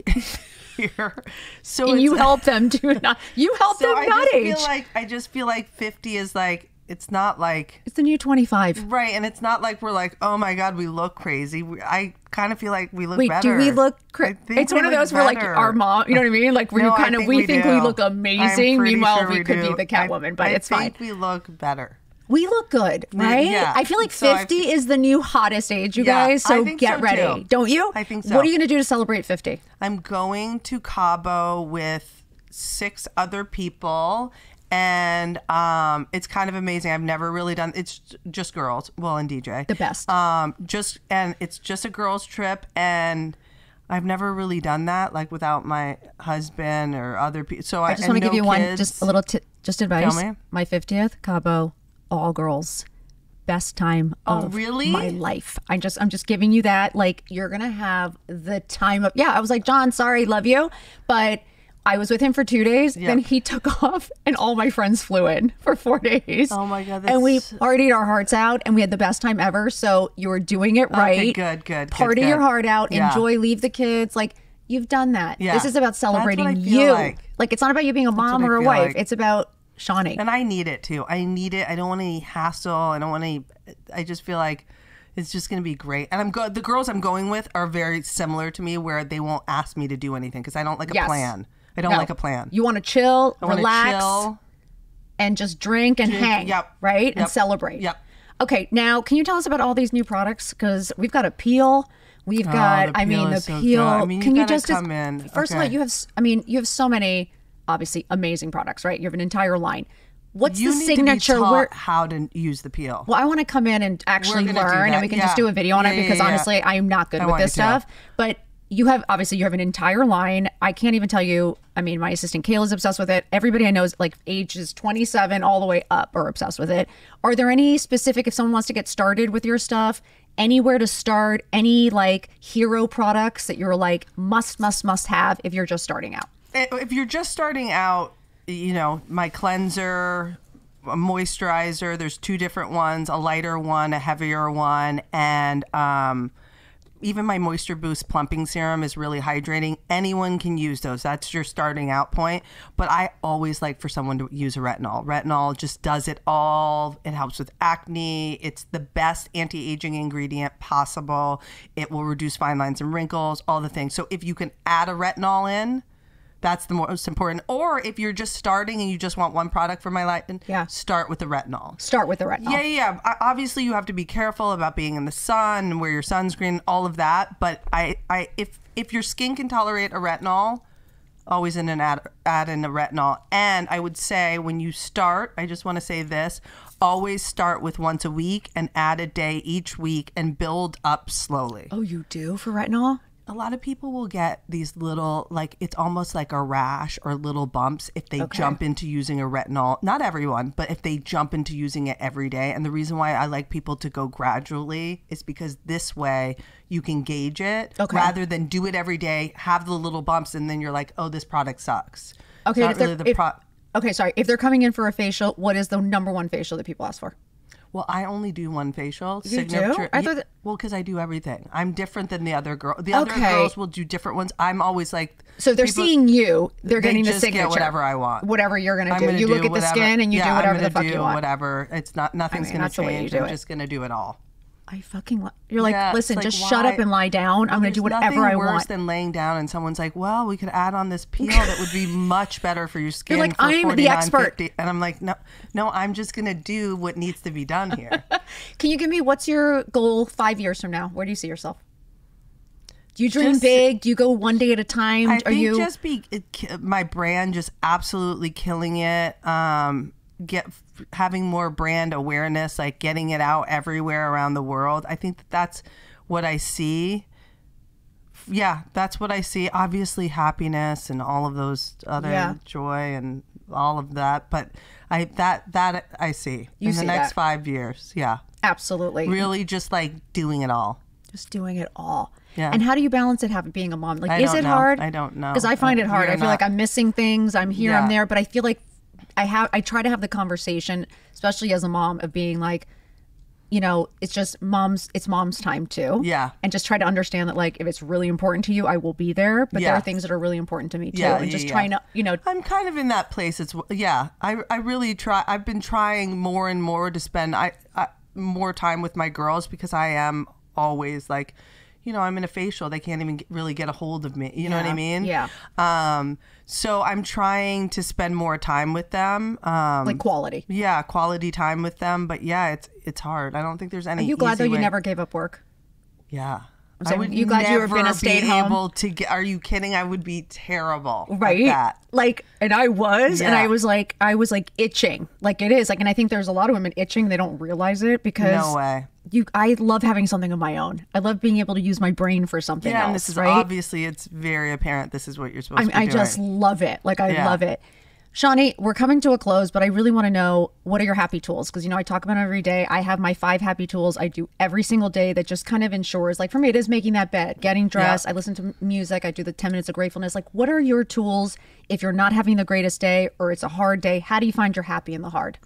here. So and you help them do not. You help them not age. I just feel like 50 is like, it's not like it's the new 25. Right, and it's not like we're like, oh my God, we look crazy. I kind of feel like we look Wait, better. do we look crazy? It's one of those where like our mom, you know what I mean? Like where you kind of, we think we look amazing. Meanwhile, we could be the Catwoman, but it's fine. I think we look better. We look good, right? Yeah. I feel like 50 is the new hottest age, you guys. So get ready. Don't you? I think so. What are you going to do to celebrate 50? I'm going to Cabo with 6 other people. And it's kind of amazing. I've never really done. It's just girls. Well, and DJ. The best. It's just a girls trip, and I've never really done that like without my husband or other people. So I just want to give you one, just a little, just advice. Tell me. My 50th Cabo, all girls, best time of my life. I'm just giving you that. Like you're gonna have the time of. Yeah, I was like, John, sorry, love you, but. I was with him for 2 days. Yep. Then he took off, and all my friends flew in for 4 days. Oh my God! And we partied our hearts out, and we had the best time ever. So you were doing it right. Okay, good. Party your heart out. Yeah. Enjoy. Leave the kids. Like you've done that. Yeah. This is about celebrating you. Like it's not about you being a mom or a wife. It's about Shani. And I need it too. I need it. I don't want any hassle. I don't want any. I just feel like. It's just going to be great. And I'm good. The girls I'm going with are very similar to me where they won't ask me to do anything because I don't like a plan. I don't like a plan. You want to chill, relax, and just drink and hang, right? Yep. And celebrate. Yep. Okay, now can you tell us about all these new products? Because we've got a peel. We've got, the peel. I mean, can you just come in? First of all, you have so many, obviously, amazing products, right? You have an entire line. What's the signature? To be taught how to use the peel. Well, I want to come in and actually learn, and we can just do a video on it because honestly, I am not good with this stuff. But you have an entire line. I can't even tell you. I mean, my assistant Kayla's obsessed with it. Everybody I know is like ages 27 all the way up are obsessed with it. Are there any specific, if someone wants to get started with your stuff, anywhere to start? Any like hero products that you're like must have if you're just starting out? If you're just starting out. You know, my cleanser, a moisturizer, there's 2 different ones, a lighter one, a heavier one, and even my Moisture Boost plumping serum is really hydrating. Anyone can use those. That's your starting out point. But I always like for someone to use a retinol. Retinol just does it all. It helps with acne. It's the best anti-aging ingredient possible. It will reduce fine lines and wrinkles, all the things. So if you can add a retinol in, that's the most important. Or if you're just starting and you just want one product for my life, start with the retinol. Start with the retinol. Yeah. Obviously, you have to be careful about being in the sun and wear your sunscreen, all of that. But if your skin can tolerate a retinol, always add in a retinol. And I would say when you start, I just want to say this, always start with once a week and add a day each week and build up slowly. Oh, you do for retinol? A lot of people will get these little, like, it's almost like a rash or little bumps if they jump into using a retinol. Not everyone, but if they jump into using it every day. And the reason why I like people to go gradually is because this way you can gauge it rather than do it every day, have the little bumps, and then you're like, oh, this product sucks. Okay, if they're coming in for a facial, what is the number one facial that people ask for? Well, I only do one facial. You do? I thought well, because I do everything. I'm different than the other girls. The other girls will do different ones. I'm always like... So they're seeing you. They're getting the signature. Get whatever I want. Whatever you're going to do. You look at the skin and you do whatever the fuck you want. Whatever. It's not... Nothing's going to change. I'm just going to do it all. I fucking you're like, listen, like, just shut up and lie down. I'm going to do whatever I want. Nothing worse than laying down and someone's like, well, we could add on this peel that would be much better for your skin. You're like, I'm the expert. $49.50. And I'm like, no, I'm just going to do what needs to be done here. Can you give me, what's your goal 5 years from now? Where do you see yourself? Do you dream big? Do you go one day at a time? I think just be my brand, just absolutely killing it. Having more brand awareness, like getting it out everywhere around the world. I think that's what I see. Yeah, that's what I see. Obviously happiness and all of those other joy and all of that. But that I see in the next 5 years. Yeah. Absolutely. Really just like doing it all. Just doing it all. Yeah. And how do you balance it being a mom? Like, I is don't it know. hard? I don't know. Because I find it hard. I feel like I'm missing things. I'm here, I'm there, but I feel like I try to have the conversation, especially as a mom, of being like, you know, it's mom's time too. Yeah. And just try to understand that, like, if it's really important to you, I will be there. But there are things that are really important to me too. And just trying to, you know. I'm kind of in that place. I really try. I've been trying more and more to spend more time with my girls, because I am always like, you know, I'm in a facial. They can't even really get a hold of me. You know what I mean? Yeah. So I'm trying to spend more time with them. Like quality. Yeah, quality time with them. But yeah, it's hard. I don't think there's any. Are you glad though you way. never gave up work? Yeah. So you glad you were been a stay-at-home? Are you kidding? I would be terrible. Right. At that. Like, and I was, and I was like itching. Like, it is like, and I think there's a lot of women itching. They don't realize it because no way. I love having something of my own. I love being able to use my brain for something else. And this is right? obviously, it's very apparent. This is what you're supposed to be doing. I just love it. Like, I love it. Shani, we're coming to a close, but I really want to know, what are your happy tools? Because, you know, I talk about them every day. I have my 5 happy tools I do every single day that just kind of ensures, like, for me, it is making that bed, getting dressed. I listen to music. I do the 10 minutes of gratefulness. Like, what are your tools if you're not having the greatest day or it's a hard day? How do you find your happy in the hard?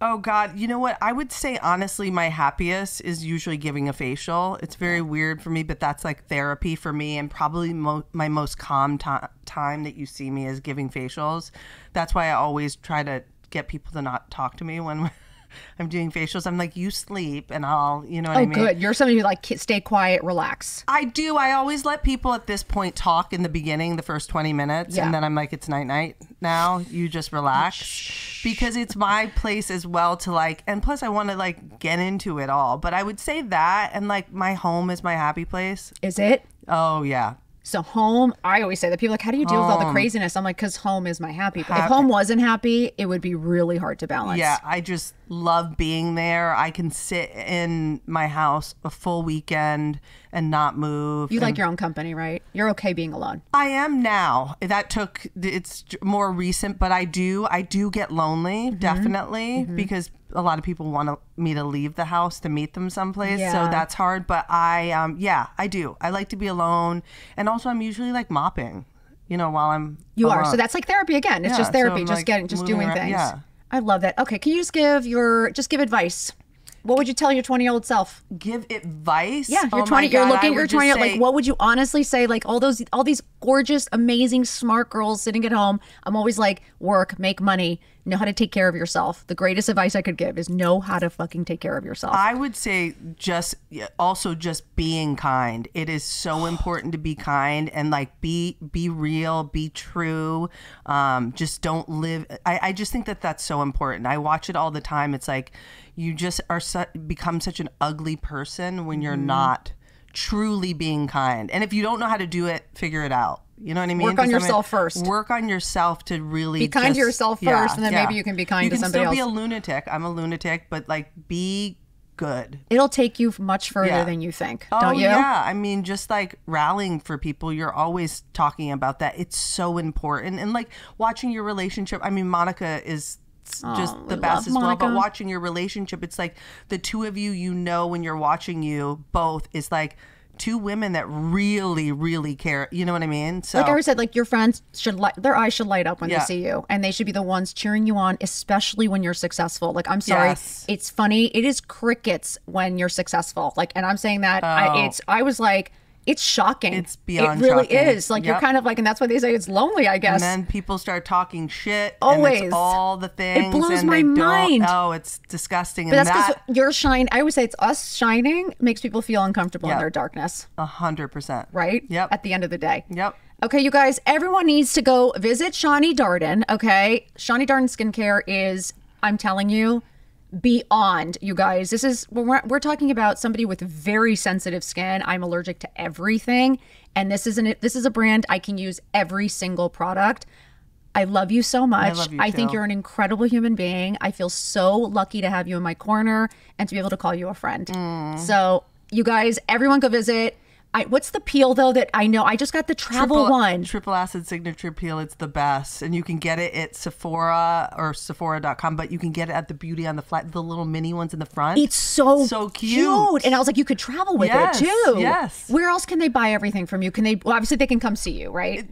Oh God, you know what? I would say honestly, my happiest is usually giving a facial. It's very weird for me, but that's like therapy for me, and probably my most calm time that you see me is giving facials. That's why I always try to get people to not talk to me when I'm doing facials. I'm like, you sleep and I'll, you know what I mean? Oh, good. You're somebody who like stay quiet, relax. I do. I always let people at this point talk in the beginning, the first 20 minutes. And then I'm like, it's night now. You just relax. Because it's my place as well to like, and plus I want to like get into it all. But I would say that, and like my home is my happy place. Is it? Oh, yeah. So home, I always say that people are like, how do you deal with all the craziness? I'm like, because home is my happy. But if home wasn't happy, it would be really hard to balance. Yeah, I just love being there. I can sit in my house a full weekend and not move. You like your own company, right? You're okay being alone. I am now. It's more recent, but I do get lonely, definitely, because a lot of people want me to leave the house to meet them someplace. So that's hard. But I do. I like to be alone. And also I'm usually like mopping, you know, while I'm alone. So that's like therapy again. It's just therapy, so just doing around, things. Yeah. I love that. Okay, can you just give advice? What would you tell your 20-year-old self? Give advice? Yeah, you're 20. You're looking at your 20. Like, what would you honestly say? Like all these gorgeous, amazing, smart girls sitting at home. I'm always like, work, make money, know how to take care of yourself. The greatest advice I could give is know how to fucking take care of yourself. I would say just being kind. It is so important to be kind and like be real, be true. Just don't live. I just think that's so important. I watch it all the time. It's like you just become such an ugly person when you're not truly being kind. And if you don't know how to do it, figure it out. You know what I mean? Work on yourself first. Work on yourself to really be kind to yourself first, and then maybe you can be kind to somebody else. You can still be a lunatic. I'm a lunatic, but like be good. It'll take you much further than you think, don't you? Yeah. I mean, just like rallying for people, you're always talking about that. It's so important. And like watching your relationship. I mean, Monica is just the best as well, but watching your relationship, it's like the two of you, you know, when you're watching you both is like two women that really, really care. You know what I mean? So, like I said, like your friends their eyes should light up when they see you, and they should be the ones cheering you on, especially when you're successful. Like, I'm sorry, it's funny. It is crickets when you're successful. Like, and I'm saying that I was like, it's shocking. It's beyond shocking. It really shocking. is. Like, you're kind of like, and that's why they say it's lonely, I guess. And then people start talking shit. Always. And it's all the things. It blows my mind. Oh, it's disgusting. But and that's because you're shining. I always say it's us shining makes people feel uncomfortable in their darkness. 100%. Right? Yep. At the end of the day. Yep. Okay, you guys, everyone needs to go visit Shani Darden, okay? Shani Darden Skincare is, I'm telling you, beyond, you guys. This is we're talking about somebody with very sensitive skin. I'm allergic to everything, and this is a brand I can use every single product. I love you so much. I think you're an incredible human being. I feel so lucky to have you in my corner and to be able to call you a friend. So you guys, everyone go visit. What's the peel though that I know? I just got the travel one. Triple acid signature peel. It's the best. And you can get it at Sephora or Sephora.com, but you can get it at the Beauty on the Flat, the little mini ones in the front. It's so cute. And I was like, you could travel with it too. Yes. Where else can they buy everything from you? Well, obviously they can come see you, right?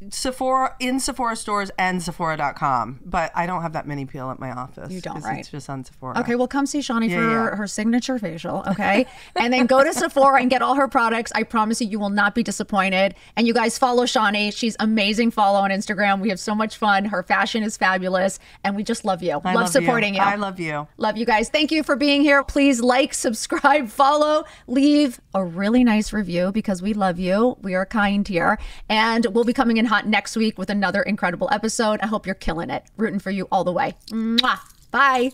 Sephora, in Sephora stores and Sephora.com. But I don't have that mini peel at my office. You don't, right? It's just on Sephora. Okay, well, come see Shani for her signature facial, okay? And then go to Sephora and get all her products. I promise you will not be disappointed. And you guys follow Shani. She's amazing. Follow on Instagram. We have so much fun. Her fashion is fabulous. And we just love you. Love supporting you. I love you. Love you guys. Thank you for being here. Please like, subscribe, follow, leave a really nice review because we love you. We are kind here. And we'll be coming in hot next week with another incredible episode. I hope you're killing it. Rooting for you all the way. Mwah. Bye.